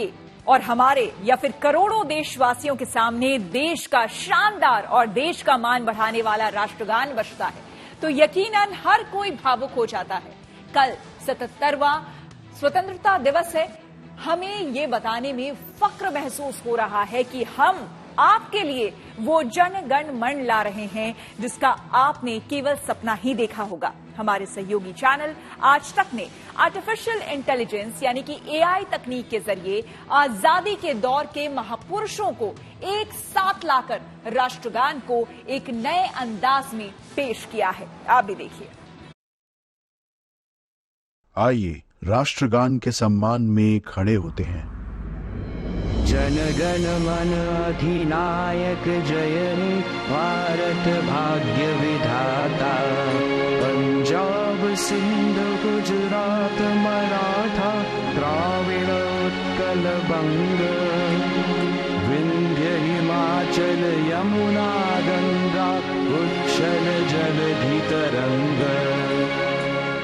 आपके और हमारे या फिर करोड़ों देशवासियों के सामने देश का शानदार और देश का मान बढ़ाने वाला राष्ट्रगान बजता है तो यकीनन हर कोई भावुक हो जाता है। कल 77वां स्वतंत्रता दिवस है। हमें ये बताने में फक्र महसूस हो रहा है कि हम आपके लिए वो जन गण मन ला रहे हैं जिसका आपने केवल सपना ही देखा होगा। हमारे सहयोगी चैनल आज तक ने आर्टिफिशियल इंटेलिजेंस यानी कि एआई तकनीक के जरिए आजादी के दौर के महापुरुषों को एक साथ लाकर राष्ट्रगान को एक नए अंदाज में पेश किया है। आप भी देखिए। आइए राष्ट्रगान के सम्मान में खड़े होते हैं। जन गण मन अधिनायक जय हे भारत भाग्य विधाता। पंजाब सिंध गुजरात मराठा द्राविड़ उत्कल बंग। विंध्य हिमाचल यमुना गंगा उच्छल जलधि तरंग।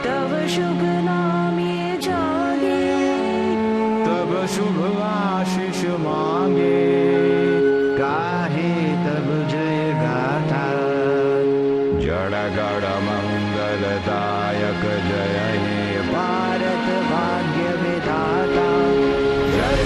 तव शुभ नाम ये जागे तब शुभ आशीष मांगे। गाहे तब जय गाथा जड़ गड़ मंगलदायक जय हे भारत भाग्य विधाता। जय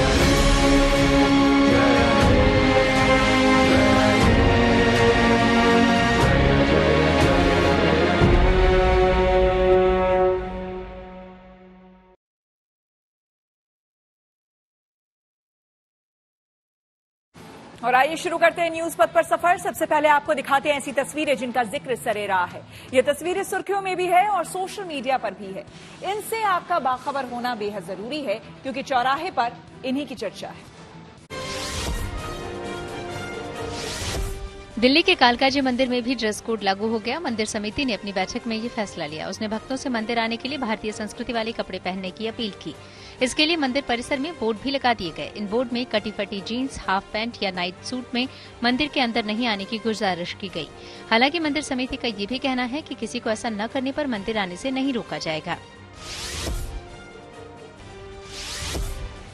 और आइए शुरू करते हैं न्यूज पथ पर सफर। सबसे पहले आपको दिखाते हैं ऐसी तस्वीरें जिनका जिक्र सरे रहा है। ये तस्वीरें सुर्खियों में भी है और सोशल मीडिया पर भी है। इनसे आपका बाखबर होना बेहद जरूरी है क्योंकि चौराहे पर इन्हीं की चर्चा है। दिल्ली के कालकाजी मंदिर में भी ड्रेस कोड लागू हो गया। मंदिर समिति ने अपनी बैठक में ये फैसला लिया। उसने भक्तों से मंदिर आने के लिए भारतीय संस्कृति वाले कपड़े पहनने की अपील की। इसके लिए मंदिर परिसर में बोर्ड भी लगा दिए गए। इन बोर्ड में कटी फटी जीन्स, हाफ पैंट या नाइट सूट में मंदिर के अंदर नहीं आने की गुजारिश की गई। हालांकि मंदिर समिति का ये भी कहना है कि किसी को ऐसा न करने पर मंदिर आने से नहीं रोका जाएगा।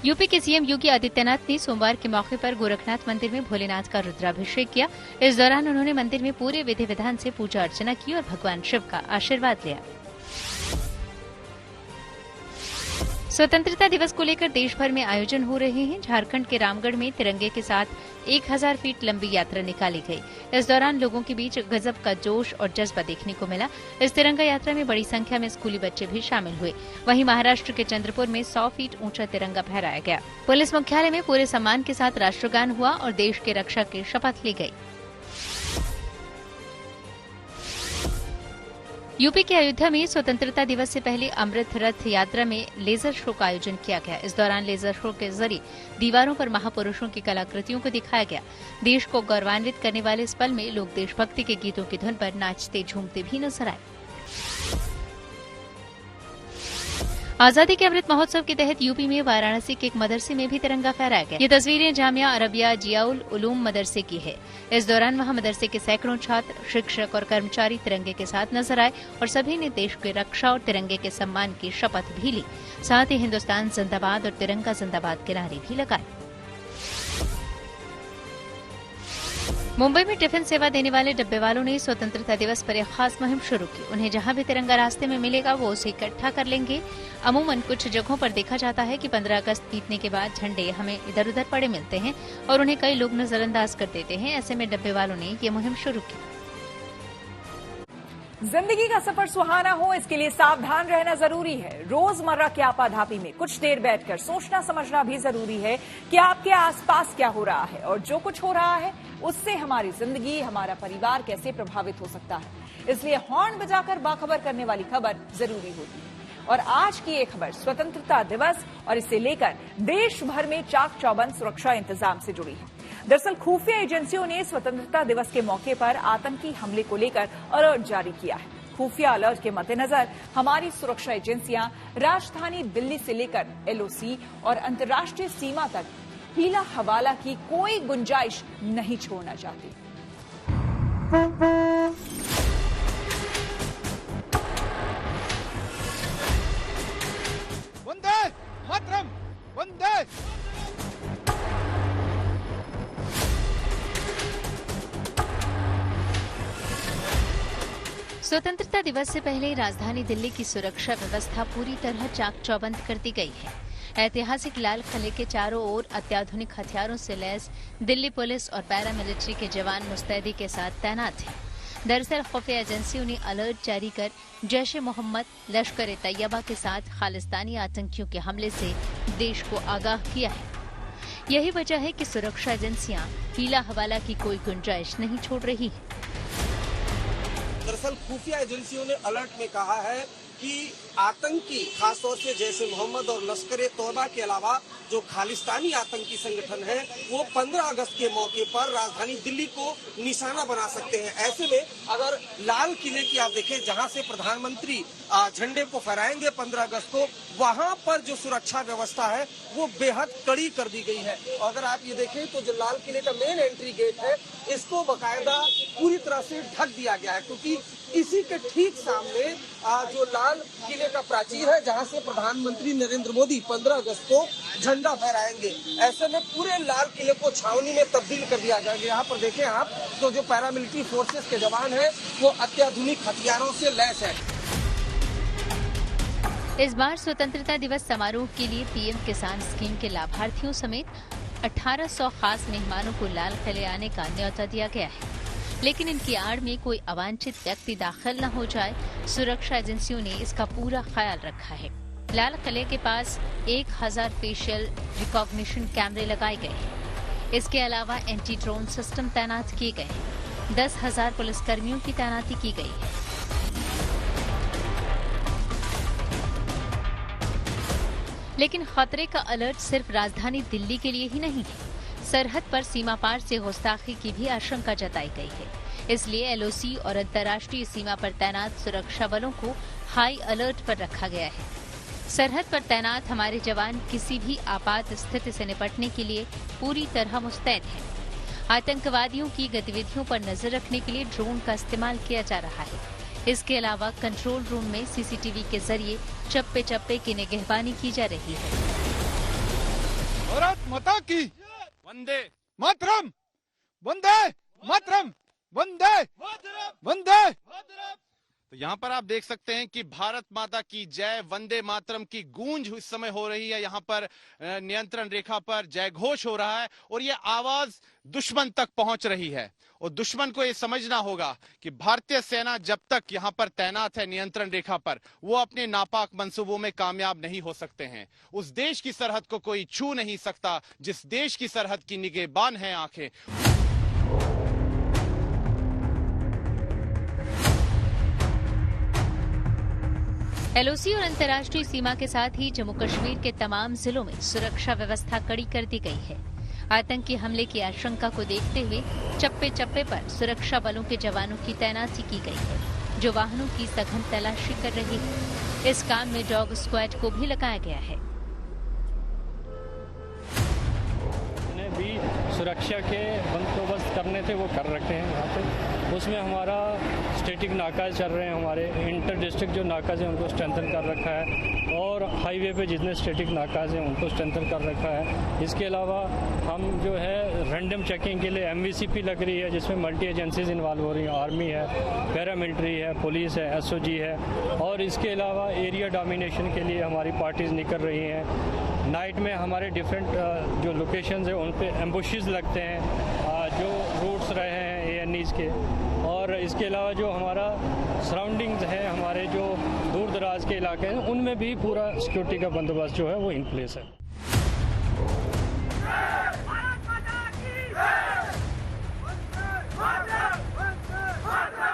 यूपी के सीएम योगी आदित्यनाथ ने सोमवार के मौके पर गोरखनाथ मंदिर में भोलेनाथ का रुद्राभिषेक किया। इस दौरान उन्होंने मंदिर में पूरे विधि विधान से पूजा अर्चना की और भगवान शिव का आशीर्वाद लिया। स्वतंत्रता दिवस को लेकर देश भर में आयोजन हो रहे हैं। झारखंड के रामगढ़ में तिरंगे के साथ 1000 फीट लंबी यात्रा निकाली गई। इस दौरान लोगों के बीच गजब का जोश और जज्बा देखने को मिला। इस तिरंगा यात्रा में बड़ी संख्या में स्कूली बच्चे भी शामिल हुए। वहीं महाराष्ट्र के चंद्रपुर में 100 फीट ऊंचा तिरंगा फहराया गया। पुलिस मुख्यालय में पूरे सम्मान के साथ राष्ट्रगान हुआ और देश की रक्षा की शपथ ली गई। यूपी के अयोध्या में स्वतंत्रता दिवस से पहले अमृत रथ यात्रा में लेजर शो का आयोजन किया गया। इस दौरान लेजर शो के जरिए दीवारों पर महापुरुषों की कलाकृतियों को दिखाया गया। देश को गौरवान्वित करने वाले इस पल में लोग देशभक्ति के गीतों की धुन पर नाचते झूमते भी नजर आए। आजादी के अमृत महोत्सव के तहत यूपी में वाराणसी के एक मदरसे में भी तिरंगा फहराया गया। ये तस्वीरें जामिया अरबिया जियाउल उलूम मदरसे की है। इस दौरान वहां मदरसे के सैकड़ों छात्र, शिक्षक और कर्मचारी तिरंगे के साथ नजर आए और सभी ने देश की रक्षा और तिरंगे के सम्मान की शपथ भी ली। साथ ही हिन्दुस्तान जिंदाबाद और तिरंगा जिंदाबाद के नारे भी लगाए। मुंबई में टिफिन सेवा देने वाले डब्बे वालों ने स्वतंत्रता दिवस पर एक खास मुहिम शुरू की। उन्हें जहां भी तिरंगा रास्ते में मिलेगा वो उसे इकट्ठा कर लेंगे। अमूमन कुछ जगहों पर देखा जाता है कि 15 अगस्त बीतने के बाद झंडे हमें इधर उधर पड़े मिलते हैं और उन्हें कई लोग नजरअंदाज कर देते हैं। ऐसे में डब्बे वालों ने ये मुहिम शुरू की। जिंदगी का सफर सुहाना हो इसके लिए सावधान रहना जरूरी है। रोजमर्रा की आपाधापी में कुछ देर बैठकर सोचना समझना भी जरूरी है कि आपके आसपास क्या हो रहा है और जो कुछ हो रहा है उससे हमारी जिंदगी, हमारा परिवार कैसे प्रभावित हो सकता है। इसलिए हॉर्न बजाकर बाखबर करने वाली खबर जरूरी होती है। और आज की ये खबर स्वतंत्रता दिवस और इसे लेकर देश भर में चाक चौबंद सुरक्षा इंतजाम से जुड़ी है। दरअसल खुफिया एजेंसियों ने स्वतंत्रता दिवस के मौके पर आतंकी हमले को लेकर अलर्ट जारी किया है। खुफिया अलर्ट के मद्देनजर हमारी सुरक्षा एजेंसियां राजधानी दिल्ली से लेकर एलओसी और अंतर्राष्ट्रीय सीमा तक हीला हवाला की कोई गुंजाइश नहीं छोड़ना चाहती। वंदे मातरम, वंदे स्वतंत्रता दिवस से पहले राजधानी दिल्ली की सुरक्षा व्यवस्था पूरी तरह चाक चौबंद कर दी गई है। ऐतिहासिक लाल किले के चारों ओर अत्याधुनिक हथियारों से लैस दिल्ली पुलिस और पैरामिलिट्री के जवान मुस्तैदी के साथ तैनात हैं। दरअसल खुफिया एजेंसियों ने अलर्ट जारी कर जैश-ए-मोहम्मद, लश्कर-ए-तैयबा के साथ खालिस्तानी आतंकियों के हमले से देश को आगाह किया है। यही वजह है कि सुरक्षा एजेंसियां हीला हवाला की कोई गुंजाइश नहीं छोड़ रही है। दरअसल खुफिया एजेंसियों ने अलर्ट में कहा है कि आतंकी खासतौर से जैश-ए-मोहम्मद और लश्कर-ए-तैयबा के अलावा जो खालिस्तानी आतंकी संगठन है वो 15 अगस्त के मौके पर राजधानी दिल्ली को निशाना बना सकते हैं। ऐसे में अगर लाल किले की आप देखें जहां से प्रधानमंत्री झंडे को फहराएंगे 15 अगस्त को, वहां पर जो सुरक्षा व्यवस्था है वो बेहद कड़ी कर दी गई है। अगर आप ये देखें तो जो लाल किले का मेन एंट्री गेट है इसको बकायदा पूरी तरह से ढक दिया गया है, क्योंकि इसी के ठीक सामने जो लाल किले का प्राचीर है जहां से प्रधानमंत्री नरेंद्र मोदी 15 अगस्त को झंडा फहराएंगे। ऐसे में पूरे लाल किले को छावनी में तब्दील कर दिया जाएगा। यहाँ पर देखें आप तो जो पैरामिलिट्री फोर्सेस के जवान हैं वो अत्याधुनिक हथियारों से लैस है। इस बार स्वतंत्रता दिवस समारोह के लिए पीएम किसान स्कीम के लाभार्थियों समेत 1800 खास मेहमानों को लाल किले आने का न्योता दिया गया है, लेकिन इनकी आड़ में कोई अवांछित व्यक्ति दाखिल न हो जाए, सुरक्षा एजेंसियों ने इसका पूरा ख्याल रखा है। लाल किले के पास 1000 फेशियल रिकॉग्निशन कैमरे लगाए गए हैं। इसके अलावा एंटी ड्रोन सिस्टम तैनात किए गए हैं। 10,000 पुलिसकर्मियों की तैनाती की गई है। लेकिन खतरे का अलर्ट सिर्फ राजधानी दिल्ली के लिए ही नहीं है। सरहद पर सीमा पार से गुस्ताखी की भी आशंका जताई गई है। इसलिए एलओसी और अंतर्राष्ट्रीय सीमा पर तैनात सुरक्षा बलों को हाई अलर्ट पर रखा गया है। सरहद पर तैनात हमारे जवान किसी भी आपात स्थिति से निपटने के लिए पूरी तरह मुस्तैद हैं। आतंकवादियों की गतिविधियों पर नजर रखने के लिए ड्रोन का इस्तेमाल किया जा रहा है। इसके अलावा कंट्रोल रूम में सीसीटीवी के जरिए चप्पे चप्पे की निगहबानी की जा रही है। भारत माता की वंदे मातरम, वंदे मातरम, वंदे वंदे। तो यहाँ पर आप देख सकते हैं कि भारत माता की जय, वंदे मातरम की गूंज इस समय हो रही है। यहाँ पर नियंत्रण रेखा पर जय घोष हो रहा है और ये आवाज दुश्मन तक पहुंच रही है। और दुश्मन को ये समझना होगा कि भारतीय सेना जब तक यहाँ पर तैनात है नियंत्रण रेखा पर, वो अपने नापाक मंसूबों में कामयाब नहीं हो सकते हैं। उस देश की सरहद को कोई छू नहीं सकता जिस देश की सरहद की निगहबान है आंखें। एलओसी और अंतर्राष्ट्रीय सीमा के साथ ही जम्मू कश्मीर के तमाम जिलों में सुरक्षा व्यवस्था कड़ी कर दी गई है। आतंकी हमले की आशंका को देखते हुए चप्पे चप्पे पर सुरक्षा बलों के जवानों की तैनाती की गई है, जो वाहनों की सघन तलाशी कर रही है। इस काम में डॉग स्क्वाड को भी लगाया गया है। भी सुरक्षा के बंदोबस्त करने थे वो कर रखे हैं यहाँ पे। उसमें हमारा स्टेटिक नाकाज चल रहे हैं, हमारे इंटर डिस्ट्रिक्ट जो नाकाज हैं उनको स्ट्रेंथन कर रखा है और हाईवे पे जितने स्टेटिक नाकाज हैं उनको स्ट्रेंथन कर रखा है। इसके अलावा हम जो है रैंडम चेकिंग के लिए एमवीसीपी लग रही है, जिसमें मल्टी एजेंसीज इन्वॉल्व हो रही हैं। आर्मी है, पैरामिलिट्री है, पुलिस है, एसओजी है और इसके अलावा एरिया डोमिनेशन के लिए हमारी पार्टीज निकल रही हैं। नाइट में हमारे डिफरेंट जो लोकेशंस हैं उन पे एम्बुशेस लगते हैं, जो रूट्स रहे हैं एएनईज के। और इसके अलावा जो हमारा सराउंडिंग्स है, हमारे जो दूर दराज के इलाके हैं उनमें भी पूरा सिक्योरिटी का बंदोबस्त जो है वो इन प्लेस है।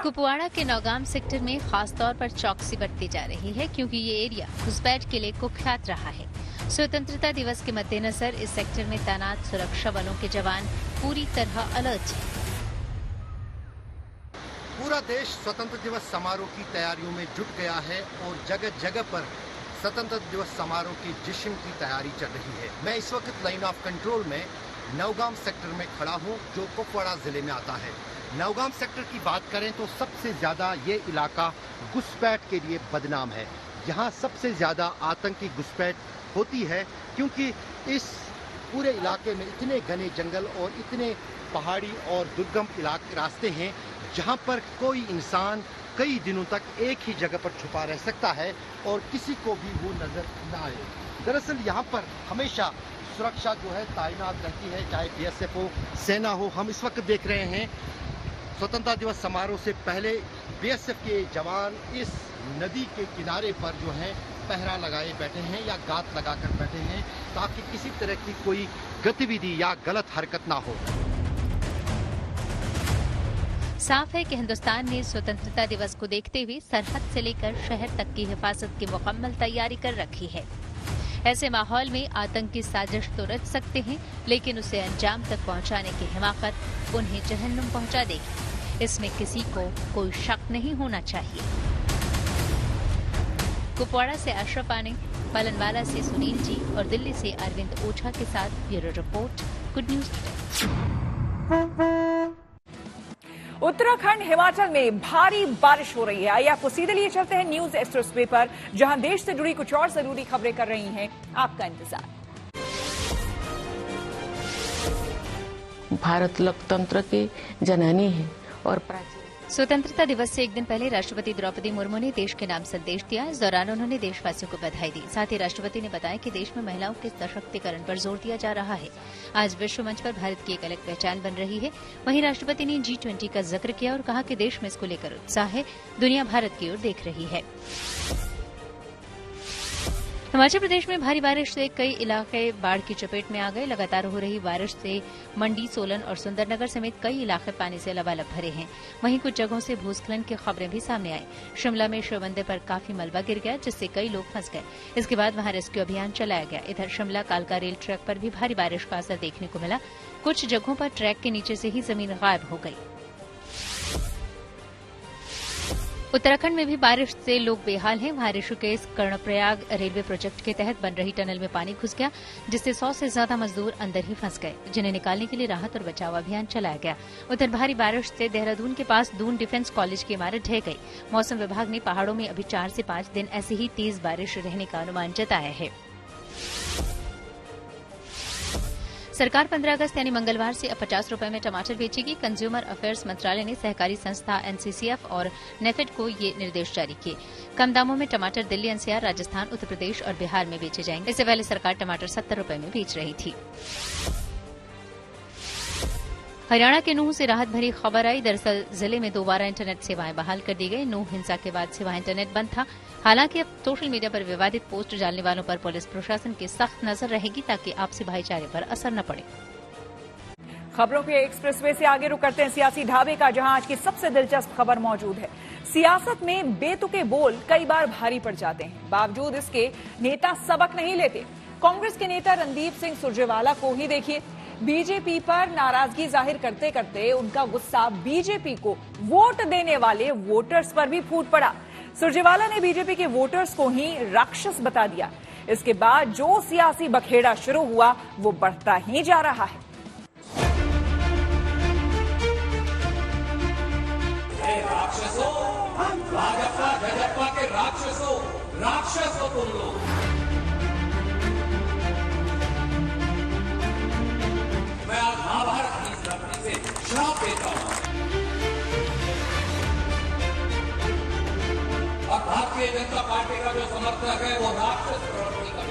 कुपवाड़ा के नौगाम सेक्टर में खास तौर पर चौकसी बरती जा रही है, क्योंकि ये एरिया घुसपैठ के लिए कुख्यात रहा है। स्वतंत्रता दिवस के मद्देनजर इस सेक्टर में तैनात सुरक्षा बलों के जवान पूरी तरह अलर्ट हैं। पूरा देश स्वतंत्र दिवस समारोह की तैयारियों में जुट गया है और जगह जगह पर स्वतंत्र दिवस समारोह की जश्न की तैयारी चल रही है। मैं इस वक्त लाइन ऑफ कंट्रोल में नौगाम सेक्टर में खड़ा हूं, जो कुपवाड़ा जिले में आता है। नौगाम सेक्टर की बात करें तो सबसे ज्यादा ये इलाका घुसपैठ के लिए बदनाम है। यहाँ सबसे ज्यादा आतंकी घुसपैठ होती है, क्योंकि इस पूरे इलाके में इतने घने जंगल और इतने पहाड़ी और दुर्गम इलाके रास्ते हैं जहाँ पर कोई इंसान कई दिनों तक एक ही जगह पर छुपा रह सकता है और किसी को भी वो नजर न आए। दरअसल यहाँ पर हमेशा सुरक्षा जो है तैनात रहती है, चाहे बीएसएफ हो, सेना हो। हम इस वक्त देख रहे हैं स्वतंत्रता दिवस समारोह से पहले बीएसएफ के जवान इस नदी के किनारे पर जो है पहरा लगाए बैठे हैं या गात लगाकर बैठे हैं, ताकि किसी तरह की कोई गतिविधि या गलत हरकत ना हो। साफ है कि हिंदुस्तान ने स्वतंत्रता दिवस को देखते हुए सरहद से लेकर शहर तक की हिफाजत की मुकम्मल तैयारी कर रखी है। ऐसे माहौल में आतंकी साजिश तो रच सकते हैं, लेकिन उसे अंजाम तक पहुंचाने की हिमाकत उन्हें जहन्नुम पहुंचा देगी। इसमें किसी को कोई शक नहीं होना चाहिए। कुपवाड़ा से अशरफ आने, पलनवाला से सुनील जी और दिल्ली से अरविंद ओझा के साथ bureau report, good news today. Uttarakhand Himachal में भारी बारिश हो रही है। आइए आपको सीधे लिए चलते हैं न्यूज एक्सप्रेस वे पर, जहां देश से जुड़ी कुछ और जरूरी खबरें कर रही हैं आपका इंतजार। भारत लोकतंत्र की जननी है और प्राचीन। स्वतंत्रता दिवस से एक दिन पहले राष्ट्रपति द्रौपदी मुर्मू ने देश के नाम संदेश दिया। इस दौरान उन्होंने देशवासियों को बधाई दी। साथ ही राष्ट्रपति ने बताया कि देश में महिलाओं के सशक्तिकरण पर जोर दिया जा रहा है। आज विश्व मंच पर भारत की एक अलग पहचान बन रही है। वहीं राष्ट्रपति ने G20 का जिक्र किया और कहा कि देश में इसको लेकर उत्साह है। दुनिया भारत की ओर देख रही है। हिमाचल प्रदेश में भारी बारिश से कई इलाके बाढ़ की चपेट में आ गए। लगातार हो रही बारिश से मंडी, सोलन और सुंदरनगर समेत कई इलाके पानी से लबालब भरे हैं। वहीं कुछ जगहों से भूस्खलन की खबरें भी सामने आई। शिमला में शिव मंदिर पर काफी मलबा गिर गया, जिससे कई लोग फंस गए। इसके बाद वहां रेस्क्यू अभियान चलाया गया। इधर शिमला कालका रेल ट्रैक पर भी भारी बारिश का असर देखने को मिला। कुछ जगहों पर ट्रैक के नीचे से ही जमीन गायब हो गई। उत्तराखंड में भी बारिश से लोग बेहाल हैं। वहां ऋषिकेश कर्णप्रयाग रेलवे प्रोजेक्ट के तहत बन रही टनल में पानी घुस गया, जिससे 100 से ज्यादा मजदूर अंदर ही फंस गए, जिन्हें निकालने के लिए राहत और बचाव अभियान चलाया गया। उधर भारी बारिश से देहरादून के पास दून डिफेंस कॉलेज की इमारत ढह गई। मौसम विभाग ने पहाड़ों में अभी 4 से 5 दिन ऐसे ही तेज बारिश रहने का अनुमान जताया है। सरकार 15 अगस्त यानी मंगलवार से अब 50 रुपए में टमाटर बेचेगी। कंज्यूमर अफेयर्स मंत्रालय ने सहकारी संस्था NCCF और नेफेड को ये निर्देश जारी किए। कम दामों में टमाटर दिल्ली, NCR, राजस्थान, उत्तर प्रदेश और बिहार में बेचे जाएंगे। इससे पहले सरकार टमाटर 70 रुपए में बेच रही थी। हरियाणा के नूंह से राहत भरी खबर आई। दरअसल जिले में दोबारा इंटरनेट सेवाएं बहाल कर दी गई। नूंह हिंसा के बाद से वहां इंटरनेट बंद था। हालांकि अब सोशल मीडिया पर विवादित पोस्ट डालने वालों पर पुलिस प्रशासन की सख्त नजर रहेगी, ताकि आपसी भाईचारे पर असर न पड़े। खबरों के एक्सप्रेसवे से आगे रुक करते हैं सियासी ढाबे का, जहां आज की सबसे दिलचस्प खबर मौजूद है। सियासत में बेतुके बोल कई बार भारी पड़ जाते हैं, बावजूद इसके नेता सबक नहीं लेते। कांग्रेस के नेता रणदीप सिंह सुरजेवाला को ही देखिए। बीजेपी पर नाराजगी जाहिर करते करते उनका गुस्सा बीजेपी को वोट देने वाले वोटर्स पर भी फूट पड़ा। सुरजेवाला ने बीजेपी के वोटर्स को ही राक्षस बता दिया। इसके बाद जो सियासी बखेड़ा शुरू हुआ वो बढ़ता ही जा रहा है। राक्षसों, भाजपा भाजपा के राक्षसों, राक्षस हो तुम लोग। मैं आज महाभारत की इस धरती से श्राप देता हूं और भारतीय जनता पार्टी का जो समर्थक है वो राक्षस प्रवृत्ति का।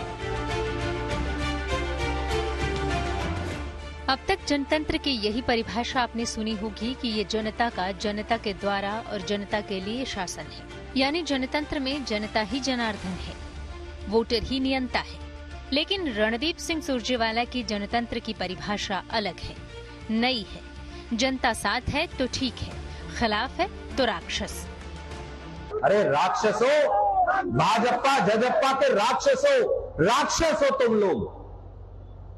अब तक जनतंत्र की यही परिभाषा आपने सुनी होगी कि ये जनता का, जनता के द्वारा और जनता के लिए शासन है। यानी जनतंत्र में जनता ही जनार्दन है, वोटर ही नियंता है। लेकिन रणदीप सिंह सुरजेवाला की जनतंत्र की परिभाषा अलग है, नई है। जनता साथ है तो ठीक है, खिलाफ है तो राक्षस। अरे राक्षसों, भाजपा जजप्पा के राक्षसों, राक्षस हो तुम लोग।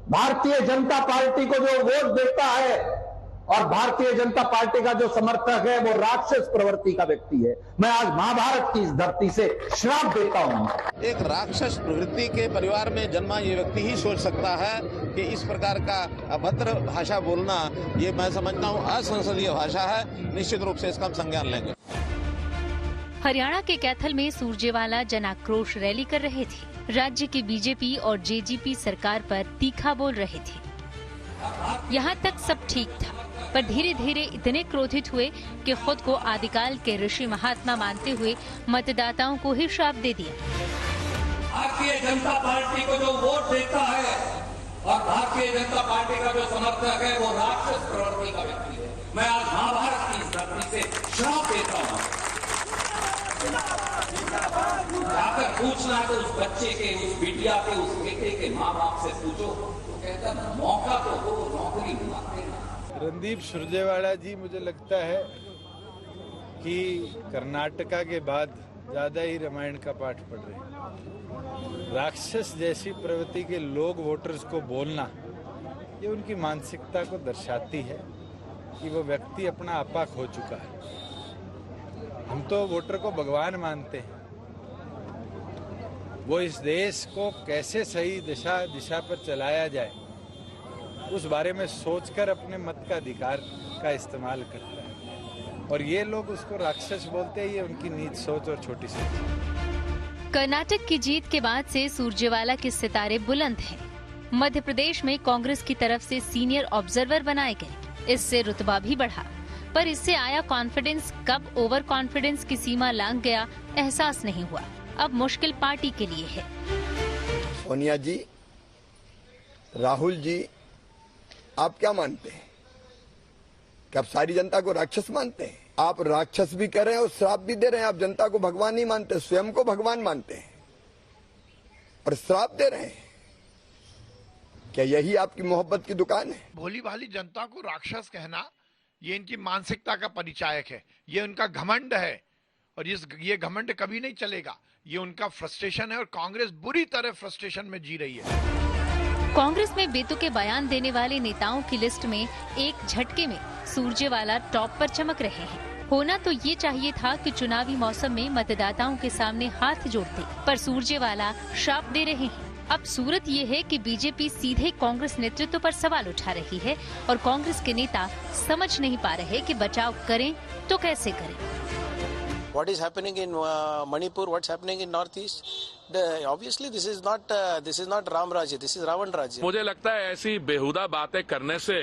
भारतीय जनता पार्टी को जो वोट देता है और भारतीय जनता पार्टी का जो समर्थक है वो राक्षस प्रवृत्ति का व्यक्ति है। मैं आज महाभारत की इस धरती से श्राप देता हूं। एक राक्षस प्रवृत्ति के परिवार में जन्मा ये व्यक्ति ही सोच सकता है कि इस प्रकार का अभद्र भाषा बोलना, ये मैं समझता हूं असंसदीय भाषा है। निश्चित रूप से इसका हम संज्ञान लेंगे। हरियाणा के कैथल में सुरजेवाला जन आक्रोश रैली कर रहे थे। राज्य की बीजेपी और जेजीपी सरकार पर तीखा बोल रहे थे। यहाँ तक सब ठीक था, पर धीरे धीरे इतने क्रोधित हुए कि खुद को आदिकाल के ऋषि महात्मा मानते हुए मतदाताओं को ही श्राप दे दिया। भारतीय जनता पार्टी को जो वोट देता है और भारतीय जनता पार्टी का जो समर्थक है वो राक्षस प्रवृत्ति का व्यक्ति है। मैं आज महाभारत की इस धरती से श्राप देता हूँ। जाकर पूछना तो उस बच्चे के, उस बिटिया के, उस बेटे के माँ बाप से पूछो, तो कहता मौका तो हो, नौकरी मांगते ना। रणदीप सुरजेवाला जी मुझे लगता है कि कर्नाटका के बाद ज्यादा ही रामायण का पाठ पढ़ रहे हैं। राक्षस जैसी प्रवृत्ति के लोग वोटर्स को बोलना, ये उनकी मानसिकता को दर्शाती है कि वो व्यक्ति अपना आपा खो चुका है। हम तो वोटर को भगवान मानते हैं। वो इस देश को कैसे सही दिशा पर चलाया जाए, उस बारे में सोचकर अपने मत का अधिकार का इस्तेमाल करता है। और ये लोग उसको राक्षस बोलते हैं, ये उनकी नीच सोच और छोटी सोच। कर्नाटक की जीत के बाद से सुरजेवाला के सितारे बुलंद हैं। मध्य प्रदेश में कांग्रेस की तरफ से सीनियर ऑब्जर्वर बनाए गए, इससे रुतबा भी बढ़ा। पर इससे आया कॉन्फिडेंस कब ओवर कॉन्फिडेंस की सीमा लांघ गया, एहसास नहीं हुआ। अब मुश्किल पार्टी के लिए है। सोनिया जी, राहुल जी, आप क्या मानते हैं? क्या आप सारी जनता को राक्षस मानते हैं? आप राक्षस भी कह रहे हैं और श्राप भी दे रहे हैं। आप जनता को भगवान नहीं मानते, स्वयं को भगवान मानते हैं और श्राप दे रहे हैं। क्या यही आपकी मोहब्बत की दुकान है? भोली भाली जनता को राक्षस कहना, ये इनकी मानसिकता का परिचायक है। ये उनका घमंड है और ये घमंड कभी नहीं चलेगा। ये उनका फ्रस्ट्रेशन है और कांग्रेस बुरी तरह फ्रस्ट्रेशन में जी रही है। कांग्रेस में बेतुके बयान देने वाले नेताओं की लिस्ट में एक झटके में सुरजेवाला टॉप पर चमक रहे हैं। होना तो ये चाहिए था कि चुनावी मौसम में मतदाताओं के सामने हाथ जोड़ते, पर सुरजेवाला श्राप दे रहे हैं। अब सूरत ये है कि बीजेपी सीधे कांग्रेस नेतृत्व पर सवाल उठा रही है और कांग्रेस के नेता समझ नहीं पा रहे कि बचाव करें तो कैसे करें। What is happening in Manipur? What's happening in Northeast? Obviously, this is not Ram Rajya. This is Ravan Rajya. मुझे लगता है ऐसी बेहुदा बातें करने से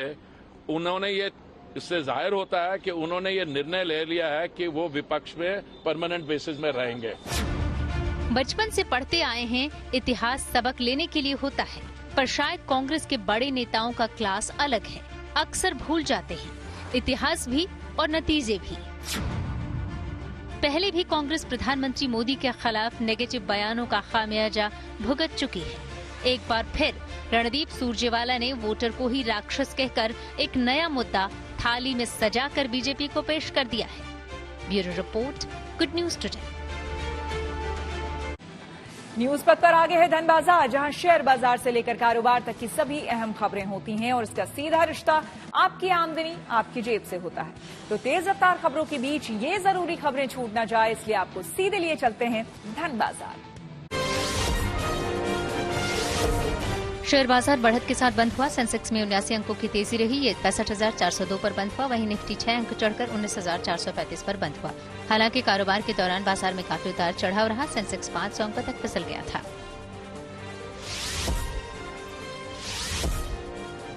इससे जाहिर होता है कि उन्होंने ये निर्णय ले लिया है कि वो विपक्ष में परमानेंट बेसिस में रहेंगे। बचपन से पढ़ते आए हैं, इतिहास सबक लेने के लिए होता है, पर शायद कांग्रेस के बड़े नेताओं का क्लास अलग है। अक्सर भूल जाते हैं इतिहास भी और नतीजे भी। पहले भी कांग्रेस प्रधानमंत्री मोदी के खिलाफ नेगेटिव बयानों का खामियाजा भुगत चुकी है। एक बार फिर रणदीप सुरजेवाला ने वोटर को ही राक्षस कहकर एक नया मुद्दा थाली में सजाकर बीजेपी को पेश कर दिया है। Bureau report, good news today. News पथ पर आगे है धन बाजार, जहां शेयर बाजार से लेकर कारोबार तक की सभी अहम खबरें होती हैं और इसका सीधा रिश्ता आपकी आमदनी आपकी जेब से होता है। तो तेज रफ्तार खबरों के बीच ये जरूरी खबरें छूट ना जाए, इसलिए आपको सीधे लिए चलते हैं धन बाजार। शेयर बाजार बढ़त के साथ बंद हुआ। सेंसेक्स में 79 अंकों की तेजी रही, ये 65,402 पर बंद हुआ। वहीं निफ्टी 6 अंक चढ़कर 19,435 पर बंद हुआ। हालांकि कारोबार के दौरान बाजार में काफी उतार चढ़ाव रहा। सेंसेक्स 500 अंकों तक फिसल गया था।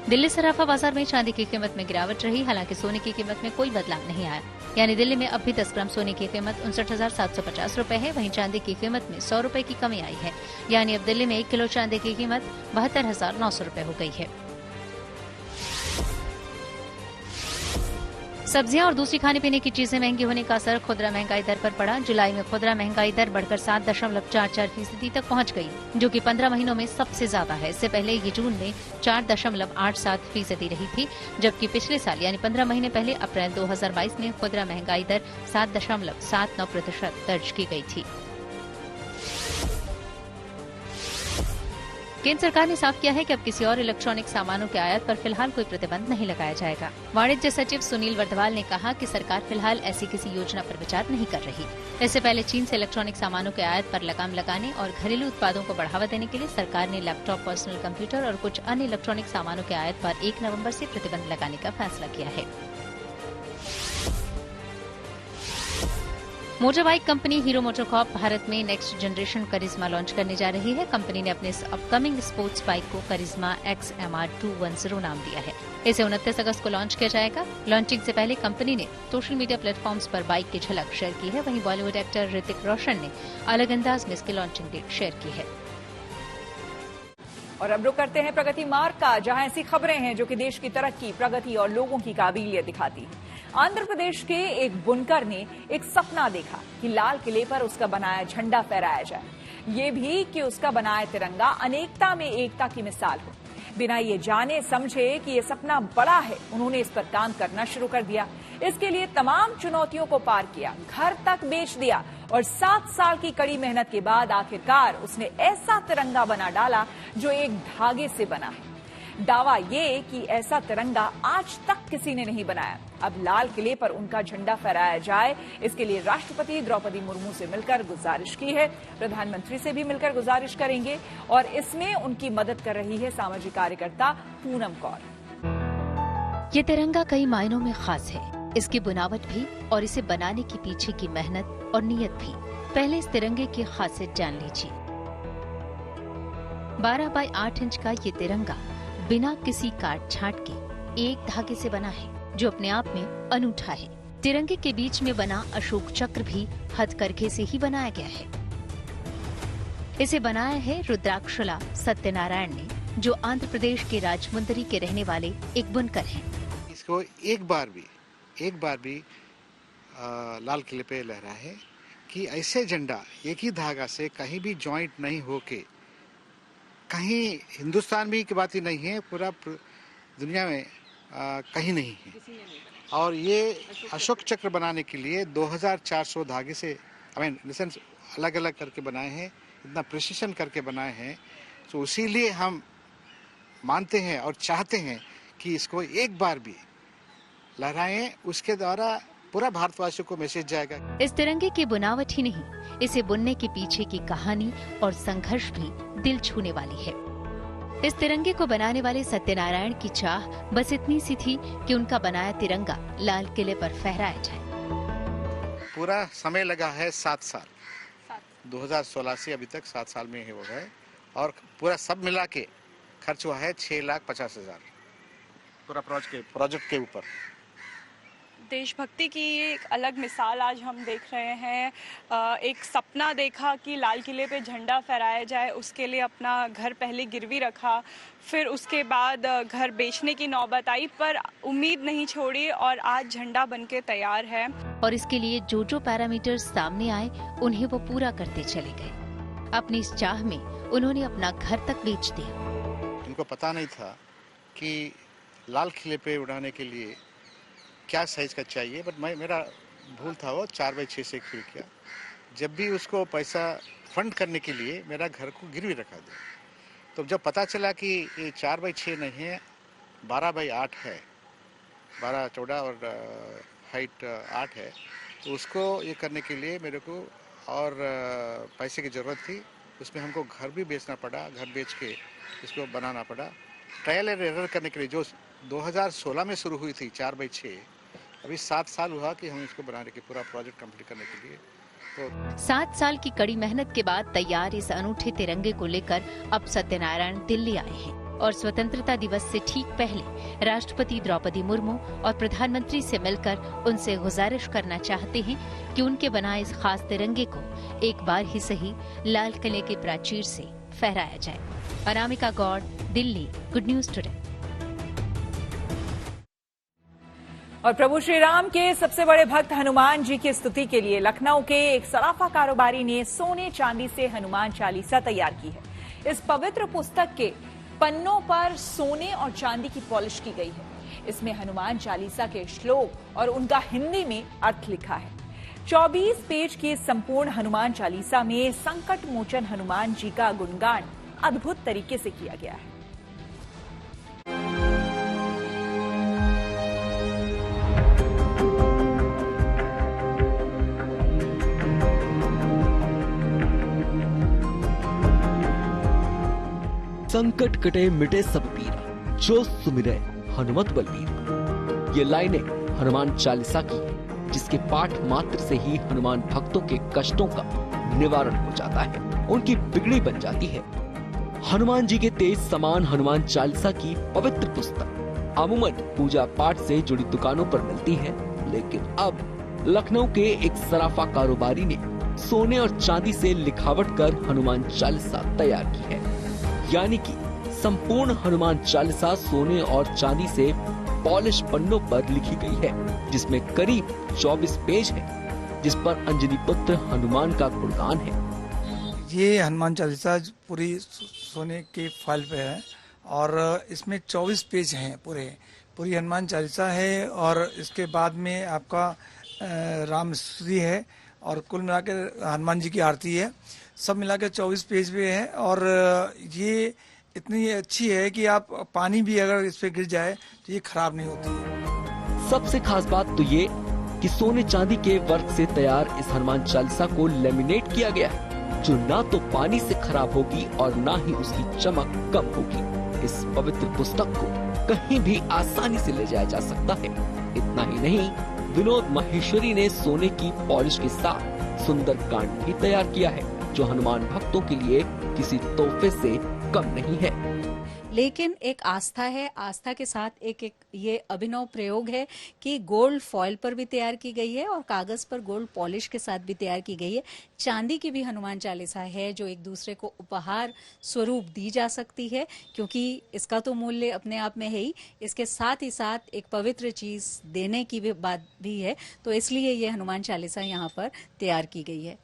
दिल्ली सराफा बाजार में चांदी की कीमत में गिरावट रही, हालांकि सोने की कीमत में कोई बदलाव नहीं आया। यानी दिल्ली में अब भी 10 ग्राम सोने की कीमत 59,750 रुपए है। वहीं चांदी की कीमत में 100 रुपए की कमी आई है। यानी अब दिल्ली में 1 किलो चांदी की कीमत 72,900 रुपए हो गई है। सब्जियां और दूसरी खाने पीने की चीजें महंगी होने का असर खुदरा महंगाई दर पर पड़ा। जुलाई में खुदरा महंगाई दर बढ़कर 7.44% तक पहुंच गई, जो कि 15 महीनों में सबसे ज्यादा है। इससे पहले ये जून में 4.87% रही थी, जबकि पिछले साल यानी 15 महीने पहले अप्रैल 2022 में खुदरा महंगाई दर 7.79% दर्ज की गई थी। केंद्र सरकार ने साफ किया है कि अब किसी और इलेक्ट्रॉनिक सामानों के आयात पर फिलहाल कोई प्रतिबंध नहीं लगाया जाएगा। वाणिज्य सचिव सुनील वर्धवाल ने कहा कि सरकार फिलहाल ऐसी किसी योजना पर विचार नहीं कर रही। इससे पहले चीन से इलेक्ट्रॉनिक सामानों के आयात पर लगाम लगाने और घरेलू उत्पादों को बढ़ावा देने के लिए सरकार ने लैपटॉप, पर्सनल कंप्यूटर और कुछ अन्य इलेक्ट्रॉनिक सामानों के आयात पर 1 नवंबर से प्रतिबंध लगाने का फैसला किया है। Motor bike company hero MotoCorp Bharat में नेक्स्ट जनरेशन करिश्मा लॉन्च करने जा रही है। कंपनी ने अपने इस अपकमिंग स्पोर्ट्स बाइक को करिश्मा XMR 210 नाम दिया है। इसे 29 अगस्त को लॉन्च किया जाएगा। लॉन्चिंग से पहले कंपनी ने सोशल मीडिया प्लेटफॉर्म्स पर बाइक की झलक शेयर की है। वहीं बॉलीवुड एक्टर ऋतिक रोशन ने अलग अंदाज में इसकी लॉन्चिंग डेट शेयर की है। और अब रुक करते हैं प्रगति मार्ग का, जहां ऐसी खबरें हैं जो कि देश की तरक्की, प्रगति और लोगों की काबिलियत दिखाती है। आंध्र प्रदेश के एक बुनकर ने एक सपना देखा कि लाल किले पर उसका बनाया झंडा फहराया जाए, ये भी कि उसका बनाया तिरंगा अनेकता में एकता की मिसाल हो। बिना ये जाने समझे कि ये सपना बड़ा है, उन्होंने इस पर काम करना शुरू कर दिया। इसके लिए तमाम चुनौतियों को पार किया, घर तक बेच दिया और 7 साल की कड़ी मेहनत के बाद आखिरकार उसने ऐसा तिरंगा बना डाला जो एक धागे से बना है। दावा ये कि ऐसा तिरंगा आज तक किसी ने नहीं बनाया। अब लाल किले पर उनका झंडा फहराया जाए, इसके लिए राष्ट्रपति द्रौपदी मुर्मू से मिलकर गुजारिश की है। प्रधानमंत्री से भी मिलकर गुजारिश करेंगे और इसमें उनकी मदद कर रही है सामाजिक कार्यकर्ता पूनम कौर। ये तिरंगा कई मायनों में खास है, इसकी बनावट भी और इसे बनाने के पीछे की मेहनत और नीयत भी। पहले इस तिरंगे की खासियत जान लीजिए। 12 बाय 8 इंच का ये तिरंगा बिना किसी काट छांट के एक धागे से बना है, जो अपने आप में अनूठा है। तिरंगे के बीच में बना अशोक चक्र भी हथकरघे से ही बनाया गया है। इसे बनाया है रुद्राक्षला सत्यनारायण ने, जो आंध्र प्रदेश के राजमुंदरी के रहने वाले एक बुनकर हैं। इसको एक बार भी लाल किले पे लहरा है कि ऐसे झंडा एक ही धागा से कहीं भी जॉइंट नहीं होके, कहीं हिंदुस्तान भी की बात ही नहीं है, पूरा दुनिया में कहीं नहीं है। और ये अशोक चक्र बनाने के लिए 2400 धागे से अलग अलग करके बनाए हैं, इतना प्रिसिशन करके बनाए हैं। तो इसीलिए हम मानते हैं और चाहते हैं कि इसको एक बार भी लहराएं, उसके द्वारा पूरा भारतवासियों को मैसेज जाएगा। इस तिरंगे की बुनावट ही नहीं, इसे बुनने के पीछे की कहानी और संघर्ष भी दिल छूने वाली है। इस तिरंगे को बनाने वाले सत्यनारायण की चाह बस इतनी सी थी कि उनका बनाया तिरंगा लाल किले पर फहराया जाए। पूरा समय लगा है 7 साल, 2016 से अभी तक 7 साल में हो गए और पूरा सब मिला के खर्च हुआ है 6,50,000 पूरा प्रोजेक्ट के ऊपर। देशभक्ति की एक अलग मिसाल आज हम देख रहे हैं। एक सपना देखा कि लाल किले पे झंडा फहराया जाए, उसके लिए अपना घर पहले गिरवी रखा, फिर उसके बाद घर बेचने की नौबत आई, पर उम्मीद नहीं छोड़ी और आज झंडा बनके तैयार है। और इसके लिए जो जो पैरामीटर्स सामने आए उन्हें वो पूरा करते चले गए। अपनी इस चाह में उन्होंने अपना घर तक बेच दिया। इनको पता नहीं था कि लाल किले पे उड़ाने के लिए क्या साइज का चाहिए, बट मेरा भूल था वो 4x6 से खिड़कियाँ। जब भी उसको पैसा फंड करने के लिए मेरा घर को गिरवी रखा दिया, तो जब पता चला कि ये 4x6 नहीं है, 12x8 है, 12 चौड़ा और हाइट 8 है, तो उसको ये करने के लिए मेरे को और पैसे की ज़रूरत थी। उसमें हमको घर भी बेचना पड़ा, घर बेच के इसको बनाना पड़ा। ट्रायल एंड एरर करने के लिए जो 2016 में शुरू हुई थी 4x6, अभी 7 साल हुआ कि हम इसको बनाने के पूरा प्रोजेक्ट कंप्लीट करने के लिए। तो 7 साल की कड़ी मेहनत के बाद तैयार इस अनूठे तिरंगे को लेकर अब सत्यनारायण दिल्ली आए हैं और स्वतंत्रता दिवस से ठीक पहले राष्ट्रपति द्रौपदी मुर्मू और प्रधानमंत्री से मिलकर उनसे गुजारिश करना चाहते हैं कि उनके बनाए इस खास तिरंगे को एक बार ही सही लाल किले के प्राचीर से फहराया जाए। Anamika Gaur, Delhi, good news today. और प्रभु श्री राम के सबसे बड़े भक्त हनुमान जी की स्तुति के लिए लखनऊ के एक सराफा कारोबारी ने सोने चांदी से हनुमान चालीसा तैयार की है। इस पवित्र पुस्तक के पन्नों पर सोने और चांदी की पॉलिश की गई है। इसमें हनुमान चालीसा के श्लोक और उनका हिंदी में अर्थ लिखा है। 24 पेज की संपूर्ण हनुमान चालीसा में संकट मोचन हनुमान जी का गुणगान अद्भुत तरीके से किया गया है। संकट कटे मिटे सब पीरा, जो सुमिरै हनुमत बलबीर। ये लाइनें हनुमान चालीसा की जिसके पाठ मात्र से ही हनुमान भक्तों के कष्टों का निवारण हो जाता है, उनकी बिगड़ी बन जाती है। हनुमान जी के तेज समान हनुमान चालीसा की पवित्र पुस्तक अमूमन पूजा पाठ से जुड़ी दुकानों पर मिलती है, लेकिन अब लखनऊ के एक सराफा कारोबारी ने सोने और चांदी से लिखावट कर हनुमान चालीसा तैयार की है। यानी कि संपूर्ण हनुमान चालीसा सोने और चांदी से पॉलिश पन्नों पर लिखी गई है, जिसमें करीब 24 पेज है, जिस पर अंजनी पुत्र हनुमान का गुणगान है। ये हनुमान चालीसा पूरी सोने के फाइल पे है और इसमें 24 पेज हैं पूरी हनुमान चालीसा है और इसके बाद में आपका राम स्तुति है और कुल मिला के हनुमान जी की आरती है। सब मिला के 24 पेज पे है और ये इतनी अच्छी है कि आप पानी भी अगर इस पे गिर जाए तो ये खराब नहीं होती है। सबसे खास बात तो ये कि सोने चांदी के वर्क से तैयार इस हनुमान चालीसा को लेमिनेट किया गया है, जो ना तो पानी से खराब होगी और ना ही उसकी चमक कम होगी। इस पवित्र पुस्तक को कहीं भी आसानी से ले जाया जा सकता है। इतना ही नहीं, विनोद माहेश्वरी ने सोने की पॉलिश के साथ सुंदर कांड भी तैयार किया है, जो हनुमान भक्तों के लिए किसी तोहफे से कम नहीं है। लेकिन एक आस्था है, आस्था के साथ एक ये अभिनव प्रयोग है कि गोल्ड फॉइल पर भी तैयार की गई है और कागज पर गोल्ड पॉलिश के साथ भी तैयार की गई है। चांदी की भी हनुमान चालीसा है जो एक दूसरे को उपहार स्वरूप दी जा सकती है, क्योंकि इसका तो मूल्य अपने आप में है ही, इसके साथ ही साथ एक पवित्र चीज देने की भी बात भी है, तो इसलिए ये हनुमान चालीसा यहाँ पर तैयार की गई है।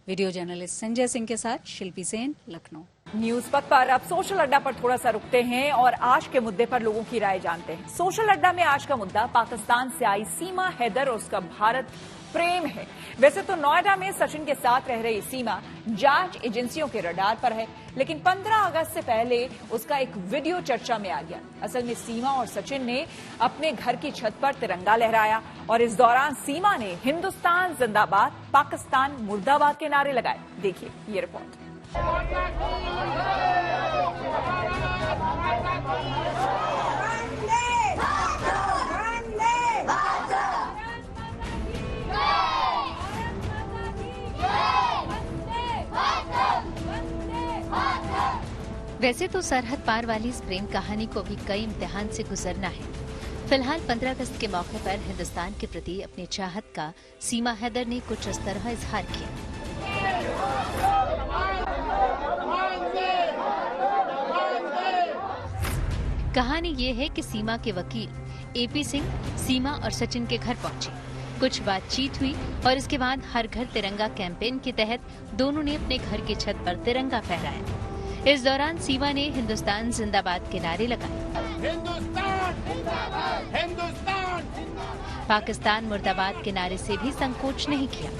वीडियो जर्नलिस्ट संजय सिंह के साथ शिल्पी सेन, लखनऊ। न्यूज पथ पर अब सोशल अड्डा पर थोड़ा सा रुकते हैं और आज के मुद्दे पर लोगों की राय जानते हैं। सोशल अड्डा में आज का मुद्दा पाकिस्तान से आई सीमा हैदर और उसका भारत प्रेम है। वैसे तो नोएडा में सचिन के साथ रह रही सीमा जांच एजेंसियों के रडार पर है, लेकिन 15 अगस्त से पहले उसका एक वीडियो चर्चा में आ गया। असल में सीमा और सचिन ने अपने घर की छत पर तिरंगा लहराया और इस दौरान सीमा ने हिंदुस्तान जिंदाबाद, पाकिस्तान मुर्दाबाद के नारे लगाए। देखिए ये रिपोर्ट। वैसे तो सरहद पार वाली इस प्रेम कहानी को भी कई इम्तिहान से गुजरना है। फिलहाल 15 अगस्त के मौके पर हिंदुस्तान के प्रति अपनी चाहत का सीमा हैदर ने कुछ इस तरह इजहार किया। कहानी ये है कि सीमा के वकील एपी सिंह सीमा और सचिन के घर पहुंचे। कुछ बातचीत हुई और इसके बाद हर घर तिरंगा कैंपेन के तहत दोनों ने अपने घर की छत पर तिरंगा फहराया। इस दौरान सीमा ने हिंदुस्तान जिंदाबाद के नारे लगाए। हिंदुस्तान जिंदाबाद, हिंदुस्तान जिंदाबाद। पाकिस्तान मुर्दाबाद के नारे से भी संकोच नहीं किया।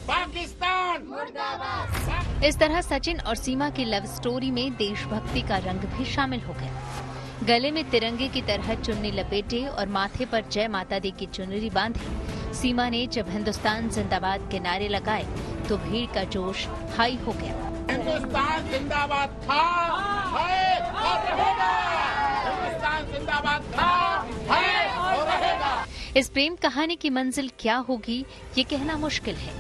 पाकिस्तान मुर्दाबाद। इस तरह सचिन और सीमा की लव स्टोरी में देशभक्ति का रंग भी शामिल हो गया। गले में तिरंगे की तरह चुन्नी लपेटे और माथे पर जय माता दी की चुनरी बांधी सीमा ने जब हिंदुस्तान जिंदाबाद के नारे लगाए तो भीड़ का जोश हाई हो गया। हिंदुस्तान जिंदाबाद था, है और रहेगा। हिंदुस्तान जिंदाबाद था, है और रहेगा। इस प्रेम कहानी की मंजिल क्या होगी ये कहना मुश्किल है।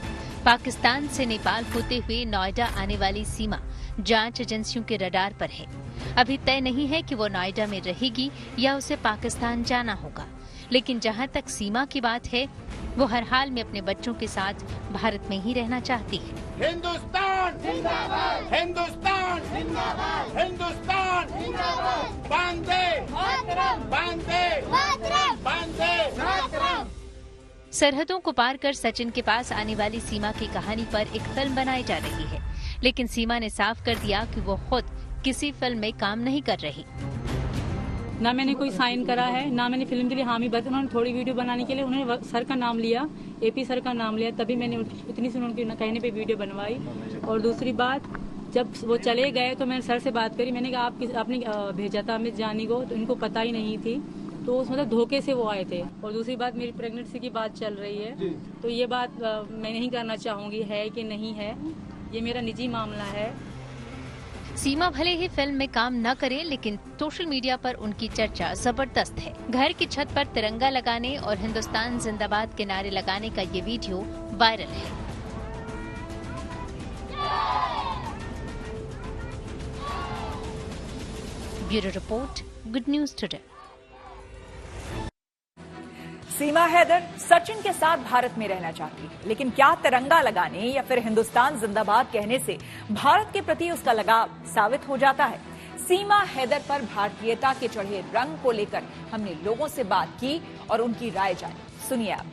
पाकिस्तान से नेपाल होते हुए नोएडा आने वाली सीमा जांच एजेंसियों के रडार पर है। अभी तय नहीं है कि वो नोएडा में रहेगी या उसे पाकिस्तान जाना होगा, लेकिन जहां तक सीमा की बात है वो हर हाल में अपने बच्चों के साथ भारत में ही रहना चाहती है। हिंदुस्तान जिंदाबाद, हिंदुस्तान जिंदाबाद, हिंदुस्तान जिंदाबाद। वंदे मातरम, वंदे मातरम, वंदे मातरम। सरहदों को पार कर सचिन के पास आने वाली सीमा की कहानी पर एक फिल्म बनाई जा रही है, लेकिन सीमा ने साफ कर दिया कि वो खुद किसी फिल्म में काम नहीं कर रही। ना मैंने कोई साइन करा है, ना मैंने फिल्म के लिए हामी भरी। उन्होंने थोड़ी वीडियो बनाने के लिए उन्होंने सर का नाम लिया, एपी सर का नाम लिया, तभी मैंने उतनी सी उनके कहने पे वीडियो बनवाई। और दूसरी बात, जब वो चले गए तो मैंने सर से बात करी। मैंने कहा आपने भेजा था अमित जानी को, तो इनको पता ही नहीं थी, तो उस मतलब धोखे से वो आए थे। और दूसरी बात, मेरी प्रेगनेंसी की बात चल रही है, तो ये बात मैं नहीं करना चाहूंगी है कि नहीं है, ये मेरा निजी मामला है। सीमा भले ही फिल्म में काम न करे, लेकिन सोशल मीडिया पर उनकी चर्चा जबरदस्त है। घर की छत पर तिरंगा लगाने और हिंदुस्तान जिंदाबाद के नारे लगाने का ये वीडियो वायरल है। Bureau report, good news today. Seema Haider Sachin के साथ भारत में रहना चाहती है, लेकिन क्या तिरंगा लगाने या फिर हिंदुस्तान जिंदाबाद कहने से भारत के प्रति उसका लगाव साबित हो जाता है? सीमा हैदर पर भारतीयता के चढ़े रंग को लेकर हमने लोगों से बात की और उनकी राय जानी। सुनिए आप।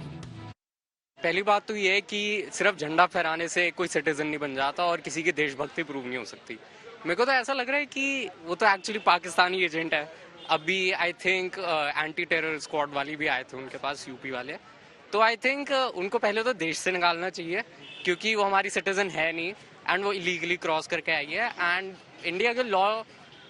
पहली बात तो ये है कि सिर्फ झंडा फहराने से कोई सिटीजन नहीं बन जाता और किसी की देशभक्ति प्रूव नहीं हो सकती। मेरे को तो ऐसा लग रहा है कि वो तो एक्चुअली पाकिस्तानी एजेंट है। अभी I think anti terror squad वाली भी आए थे उनके पास, यूपी वाले। तो आई थिंक उनको पहले तो देश से निकालना चाहिए, क्योंकि वो हमारी सिटीजन है नहीं एंड वो इलीगली क्रॉस करके आई है। एंड इंडिया के लॉ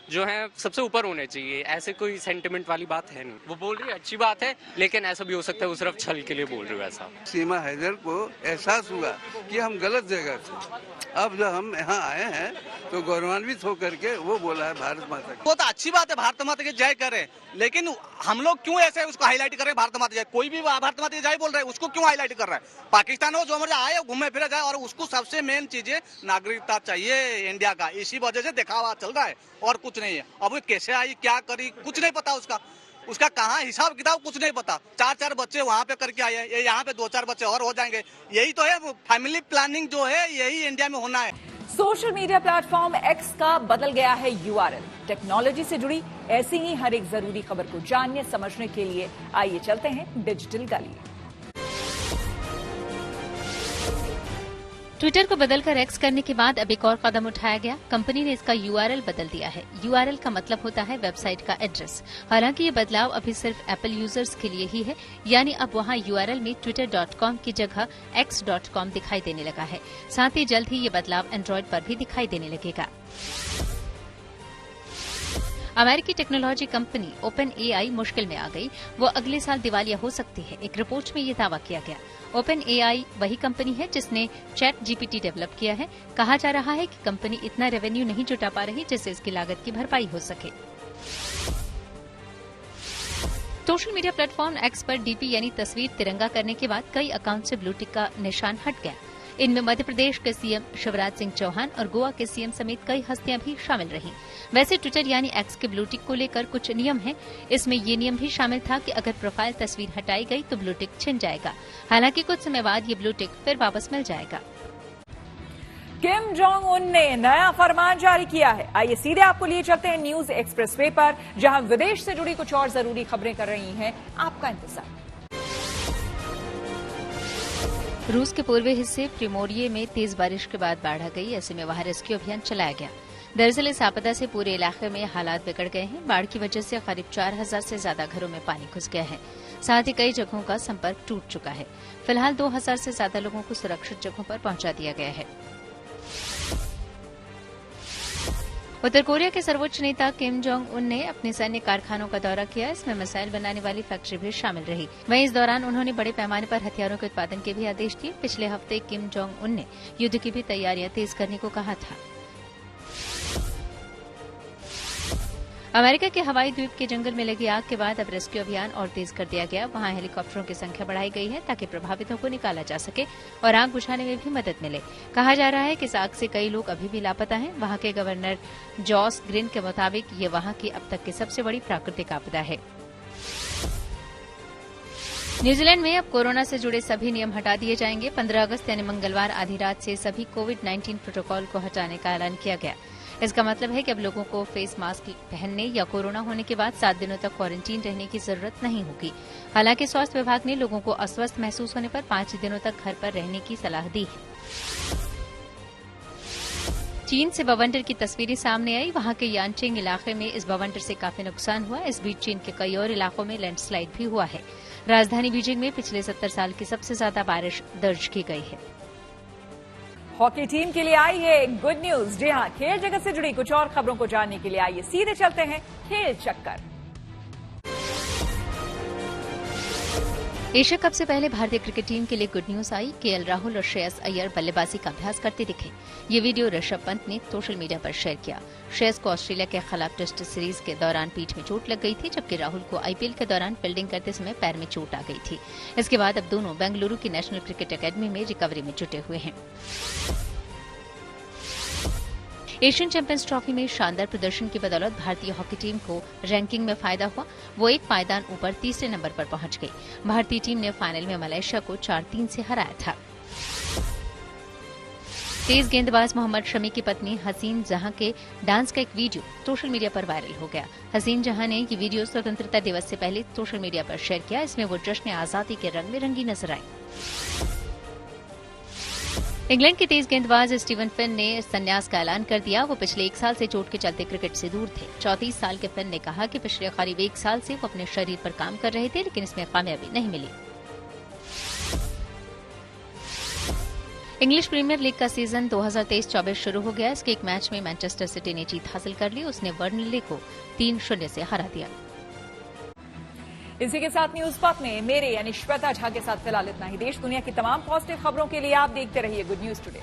जो है सबसे ऊपर होने चाहिए, ऐसे कोई सेंटिमेंट वाली बात है नहीं। वो बोल रही है अच्छी बात है, लेकिन ऐसा भी हो सकता है वो सिर्फ छल के लिए बोल रही है। ऐसा सीमा हैदर को एहसास हुआ कि हम गलत जगह थे। अब जब हम यहाँ आए हैं तो गौरवान्वित होकर के वो बोला है भारत माता की। वो तो अच्छी बात है, भारत माता की जय करे, लेकिन हम लोग क्यों ऐसे उसको हाईलाइट कर रहे हैं? भारत माता जय, कोई भी भारत माता की जय बोल रहा है, उसको क्यों हाईलाइट कर रहा है? पाकिस्तान हो जो मर्जी आए घूमे फिरे जाए, और उसको सबसे मेन चीज है नागरिकता चाहिए इंडिया का। इसी वजह से दिखावा चल रहा है और कुछ नहीं है। अब वो कैसे आई, क्या करी, कुछ नहीं पता उसका कहाँ हिसाब किताब कुछ नहीं पता। 4 बच्चे वहाँ पे करके आए हैं, यहाँ पे 2-4 बच्चे और हो जाएंगे। यही तो है फैमिली प्लानिंग जो है, यही इंडिया में होना है। सोशल मीडिया प्लेटफॉर्म एक्स का बदल गया है यूआरएल। टेक्नोलॉजी से जुड़ी ऐसी ही हर एक जरूरी खबर को जानने समझने के लिए आइए चलते हैं डिजिटल गली। ट्विटर को बदलकर एक्स करने के बाद अब एक और कदम उठाया गया। कंपनी ने इसका यूआरएल बदल दिया है। यूआरएल का मतलब होता है वेबसाइट का एड्रेस। हालांकि ये बदलाव अभी सिर्फ एप्पल यूजर्स के लिए ही है, यानी अब वहां यूआरएल में twitter.com की जगह x.com दिखाई देने लगा है। साथ ही जल्द ही ये बदलाव एंड्रॉइड पर भी दिखाई देने लगेगा। अमेरिकी टेक्नोलॉजी कंपनी ओपन एआई मुश्किल में आ गई। वो अगले साल दिवालिया हो सकती है। एक रिपोर्ट में ये दावा किया गया। ओपन एआई वही कंपनी है जिसने चैट जीपीटी डेवलप किया है। कहा जा रहा है कि कंपनी इतना रेवेन्यू नहीं जुटा पा रही जिससे इसकी लागत की भरपाई हो सके। सोशल मीडिया प्लेटफॉर्म एक्स पर डीपी यानी तस्वीर तिरंगा करने के बाद कई अकाउंट से ब्लू टिक का निशान हट गया। इनमें मध्य प्रदेश के सीएम शिवराज सिंह चौहान और गोवा के सीएम समेत कई हस्तियां भी शामिल रहीं। वैसे ट्विटर यानी एक्स के ब्लू टिक को लेकर कुछ नियम हैं। इसमें ये नियम भी शामिल था कि अगर प्रोफाइल तस्वीर हटाई गई तो ब्लू टिक छिन जाएगा। हालांकि कुछ समय बाद ये ब्लू टिक फिर वापस मिल जाएगा। किम जोंग उन ने नया फरमान जारी किया है। आइए सीधे आपको लिए चलते हैं न्यूज एक्सप्रेसवे पर, जहां विदेश से जुड़ी कुछ और जरूरी खबरें कर रही हैं आपका इंतजार। रूस के पूर्वी हिस्से प्रिमोरिये में तेज बारिश के बाद बाढ़ आ गई। ऐसे में वहां रेस्क्यू अभियान चलाया गया। दरअसल इस आपदा से पूरे इलाके में हालात बिगड़ गए हैं। बाढ़ की वजह से करीब 4000 से ज्यादा घरों में पानी घुस गया है। साथ ही कई जगहों का संपर्क टूट चुका है। फिलहाल 2000 से ज्यादा लोगों को सुरक्षित जगहों पर पहुंचा दिया गया है। उत्तर कोरिया के सर्वोच्च नेता किम जोंग उन ने अपने सैन्य कारखानों का दौरा किया। इसमें मिसाइल बनाने वाली फैक्ट्री भी शामिल रही। वहीं इस दौरान उन्होंने बड़े पैमाने पर हथियारों के उत्पादन के भी आदेश दिए। पिछले हफ्ते किम जोंग उन ने युद्ध की भी तैयारियां तेज करने को कहा था। अमेरिका के हवाई द्वीप के जंगल में लगी आग के बाद अब रेस्क्यू अभियान और तेज कर दिया गया। वहां हेलीकॉप्टरों की संख्या बढ़ाई गई है ताकि प्रभावितों को निकाला जा सके और आग बुझाने में भी मदद मिले। कहा जा रहा है कि इस आग से कई लोग अभी भी लापता हैं। वहां के गवर्नर जॉस ग्रीन के मुताबिक ये वहां की अब तक की सबसे बड़ी प्राकृतिक आपदा है। न्यूजीलैंड में अब कोरोना से जुड़े सभी नियम हटा दिए जाएंगे। 15 अगस्त यानी मंगलवार आधी रात से सभी कोविड-19 प्रोटोकॉल को हटाने का ऐलान किया गया। इसका मतलब है कि अब लोगों को फेस मास्क पहनने या कोरोना होने के बाद 7 दिनों तक क्वारंटीन रहने की जरूरत नहीं होगी। हालांकि स्वास्थ्य विभाग ने लोगों को अस्वस्थ महसूस होने पर 5 दिनों तक घर पर रहने की सलाह दी है। चीन से बवंडर की तस्वीरें सामने आई। वहां के यानचिंग इलाके में इस बवंडर से काफी नुकसान हुआ। इस बीच चीन के कई और इलाकों में लैंडस्लाइड भी हुआ है। राजधानी बीजिंग में पिछले 70 साल की सबसे ज्यादा बारिश दर्ज की गई है। हॉकी टीम के लिए आई है गुड न्यूज। जी हां, खेल जगत से जुड़ी कुछ और खबरों को जानने के लिए आइए सीधे चलते हैं खेल चक्कर। एशिया कप से पहले भारतीय क्रिकेट टीम के लिए गुड न्यूज आई। केएल राहुल और श्रेयस अय्यर बल्लेबाजी का अभ्यास करते दिखे। ये वीडियो ऋषभ पंत ने सोशल मीडिया पर शेयर किया। श्रेयस को ऑस्ट्रेलिया के खिलाफ टेस्ट सीरीज के दौरान पीठ में चोट लग गई थी, जबकि राहुल को आईपीएल के दौरान फील्डिंग करते समय पैर में चोट आ गई थी। इसके बाद अब दोनों बेंगलुरु की नेशनल क्रिकेट अकेडमी में रिकवरी में जुटे हुए हैं। एशियन चैंपियंस ट्रॉफी में शानदार प्रदर्शन की बदौलत भारतीय हॉकी टीम को रैंकिंग में फायदा हुआ। वो एक पायदान ऊपर तीसरे नंबर पर पहुंच गई। भारतीय टीम ने फाइनल में मलेशिया को 4-3 से हराया था। तेज गेंदबाज मोहम्मद शमी की पत्नी हसीन जहां के डांस का एक वीडियो सोशल मीडिया पर वायरल हो गया। हसीन जहां ने ये वीडियो स्वतंत्रता दिवस से पहले सोशल मीडिया पर शेयर किया। इसमें वो जश्न आजादी के रंग में रंगी नजर आई। इंग्लैंड के तेज गेंदबाज स्टीवन फिन ने संन्यास का ऐलान कर दिया। वो पिछले 1 साल से चोट के चलते क्रिकेट से दूर थे। 34 साल के फिन ने कहा कि पिछले करीब 1 साल से वो अपने शरीर पर काम कर रहे थे, लेकिन इसमें कामयाबी नहीं मिली। इंग्लिश प्रीमियर लीग का सीजन 2023-24 शुरू हो गया। इसके एक मैच में मैनचेस्टर सिटी ने जीत हासिल कर ली। उसने बर्नली को 3-0 से हरा दिया। इसी के साथ न्यूज पॉप में मेरे यानी श्वेता झा के साथ फिलहाल इतना ही। देश दुनिया की तमाम पॉजिटिव खबरों के लिए आप देखते रहिए गुड न्यूज टुडे।